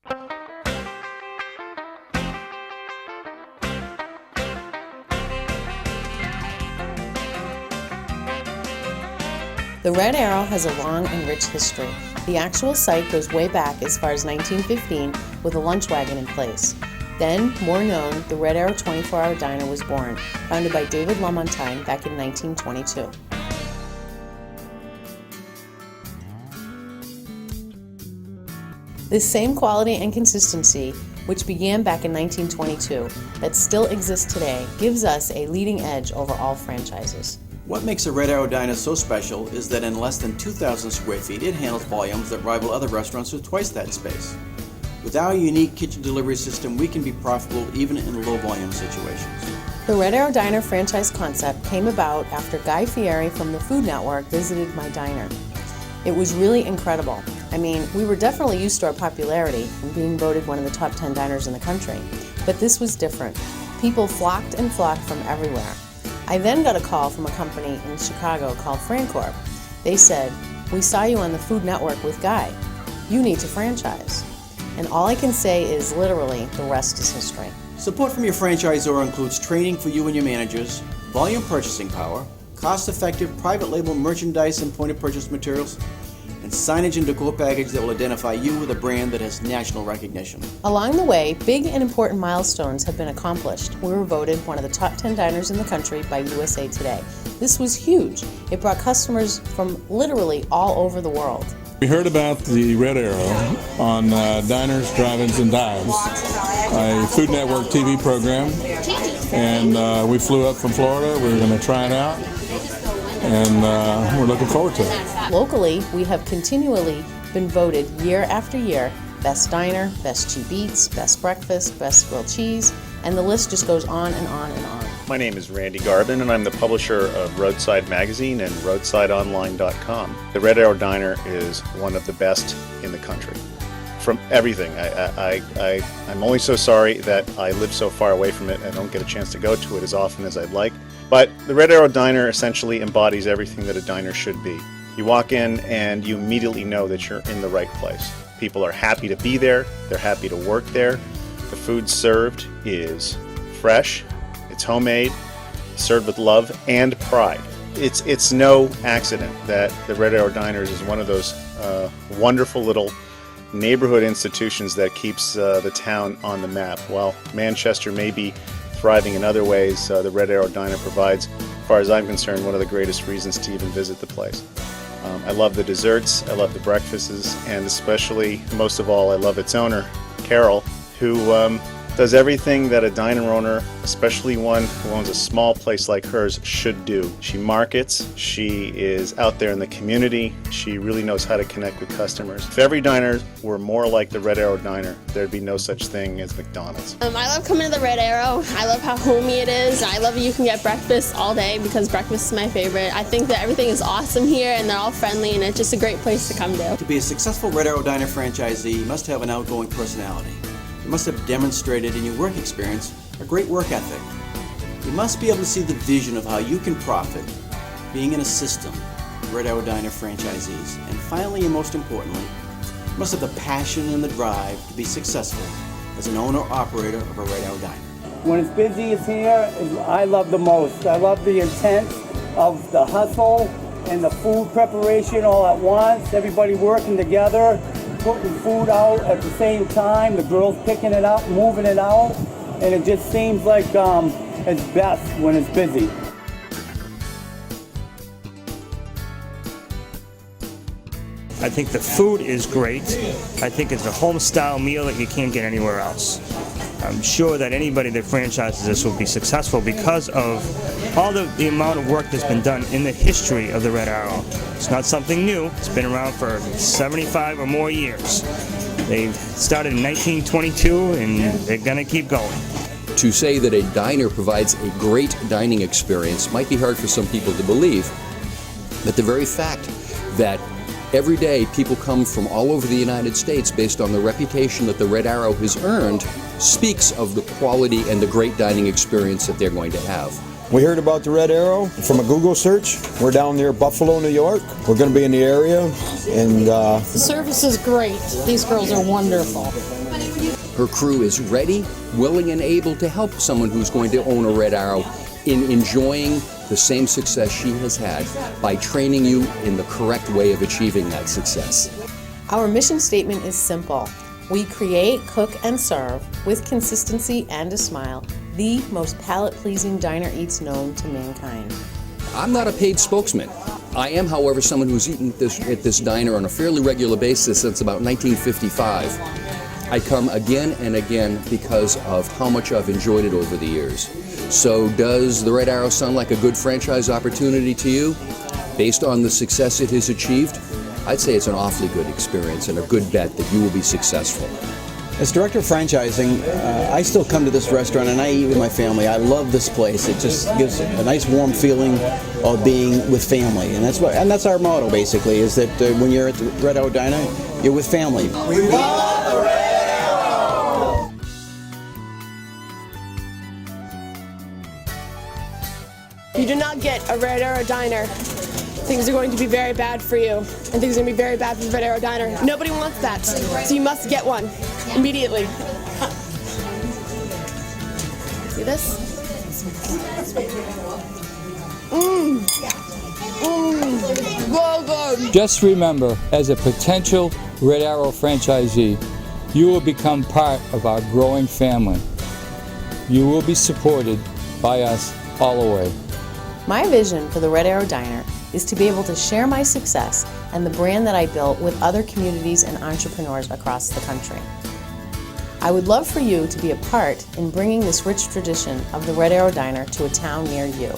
The Red Arrow has a long and rich history. The actual site goes way back as far as 1915 with a lunch wagon in place. Then, more known, the Red Arrow 24-Hour Diner was born, founded by David Lamontagne back in 1922. This same quality and consistency, which began back in 1922, that still exists today, gives us a leading edge over all franchises. What makes the Red Arrow Diner so special is that in less than 2,000 square feet, it handles volumes that rival other restaurants with twice that space. With our unique kitchen delivery system, we can be profitable even in low-volume situations. The Red Arrow Diner franchise concept came about after Guy Fieri from the Food Network visited my diner. It was really incredible. I mean, we were definitely used to our popularity and being voted one of the top 10 diners in the country, but this was different. People flocked and flocked from everywhere. I then got a call from a company in Chicago called Francorp. They said, "We saw you on the Food Network with Guy. You need to franchise." And all I can say is literally, the rest is history. Support from your franchisor includes training for you and your managers, volume purchasing power, cost-effective private label merchandise and point-of-purchase materials, and signage and decor package that will identify you with a brand that has national recognition. Along the way, big and important milestones have been accomplished. We were voted one of the top 10 diners in the country by USA Today. This was huge. It brought customers from literally all over the world. We heard about the Red Arrow on Diners, Drive-Ins, and Dives, a Food Network TV program, and we flew up from Florida. We were going to try it out, and we're looking forward to it. Locally, we have continually been voted year after year Best Diner, Best Cheap Eats, Best Breakfast, Best Grilled Cheese, and the list just goes on and on and on. My name is Randy Garvin, and I'm the publisher of Roadside Magazine and RoadsideOnline.com. The Red Arrow Diner is one of the best in the country. From everything. I'm only so sorry that I live so far away from it and don't get a chance to go to it as often as I'd like. But the Red Arrow Diner essentially embodies everything that a diner should be. You walk in and you immediately know that you're in the right place. People are happy to be there. They're happy to work there. The food served is fresh. It's homemade, served with love and pride. It's no accident that the Red Arrow Diners is one of those wonderful little neighborhood institutions that keeps the town on the map. While Manchester may be thriving in other ways, the Red Arrow Diner provides, as far as I'm concerned, one of the greatest reasons to even visit the place. I love the desserts, I love the breakfasts, and especially, most of all, I love its owner, Carol, who does everything that a diner owner, especially one who owns a small place like hers, should do. She markets, she is out there in the community, she really knows how to connect with customers. If every diner were more like the Red Arrow Diner, there'd be no such thing as McDonald's. I love coming to the Red Arrow. I love how homey it is. I love that you can get breakfast all day because breakfast is my favorite. I think that everything is awesome here and they're all friendly and it's just a great place to come to. To be a successful Red Arrow Diner franchisee, you must have an outgoing personality. You must have demonstrated in your work experience a great work ethic. You must be able to see the vision of how you can profit being in a system of Red Arrow Diner franchisees. And finally, and most importantly, you must have the passion and the drive to be successful as an owner-operator of a Red Arrow Diner. When it's busy as here, I love the most. I love the intent of the hustle and the food preparation all at once, everybody working together, putting food out at the same time, the girls picking it up, moving it out, and it just seems like it's best when it's busy. I think the food is great. I think it's a home-style meal that you can't get anywhere else. I'm sure that anybody that franchises this will be successful because of all the amount of work that's been done in the history of the Red Arrow. It's not something new. It's been around for 75 or more years. They started in 1922 and they're going to keep going. To say that a diner provides a great dining experience might be hard for some people to believe, but the very fact that every day people come from all over the United States based on the reputation that the Red Arrow has earned speaks of the quality and the great dining experience that they're going to have. We heard about the Red Arrow from a Google search. We're down near Buffalo, New York. We're going to be in the area, and the service is great. These girls are wonderful. Her crew is ready, willing, and able to help someone who's going to own a Red Arrow in enjoying the same success she has had by training you in the correct way of achieving that success. Our mission statement is simple. We create, cook, and serve, with consistency and a smile, the most palate-pleasing diner eats known to mankind. I'm not a paid spokesman. I am, however, someone who's eaten at this diner on a fairly regular basis since about 1955. I come again and again because of how much I've enjoyed it over the years. So does the Red Arrow sound like a good franchise opportunity to you? Based on the success it has achieved, I'd say it's an awfully good experience and a good bet that you will be successful. As director of franchising, I still come to this restaurant and I eat with my family. I love this place. It just gives a nice warm feeling of being with family, and that's our motto basically. Is that when you're at the Red Arrow Diner, you're with family. We love the Red Arrow! You do not get a Red Arrow Diner, things are going to be very bad for you, and things are going to be very bad for the Red Arrow Diner. Nobody wants that, so you must get one immediately. See this? So good. Just remember, as a potential Red Arrow franchisee, you will become part of our growing family. You will be supported by us all the way. My vision for the Red Arrow Diner is to be able to share my success and the brand that I built with other communities and entrepreneurs across the country. I would love for you to be a part in bringing this rich tradition of the Red Arrow Diner to a town near you.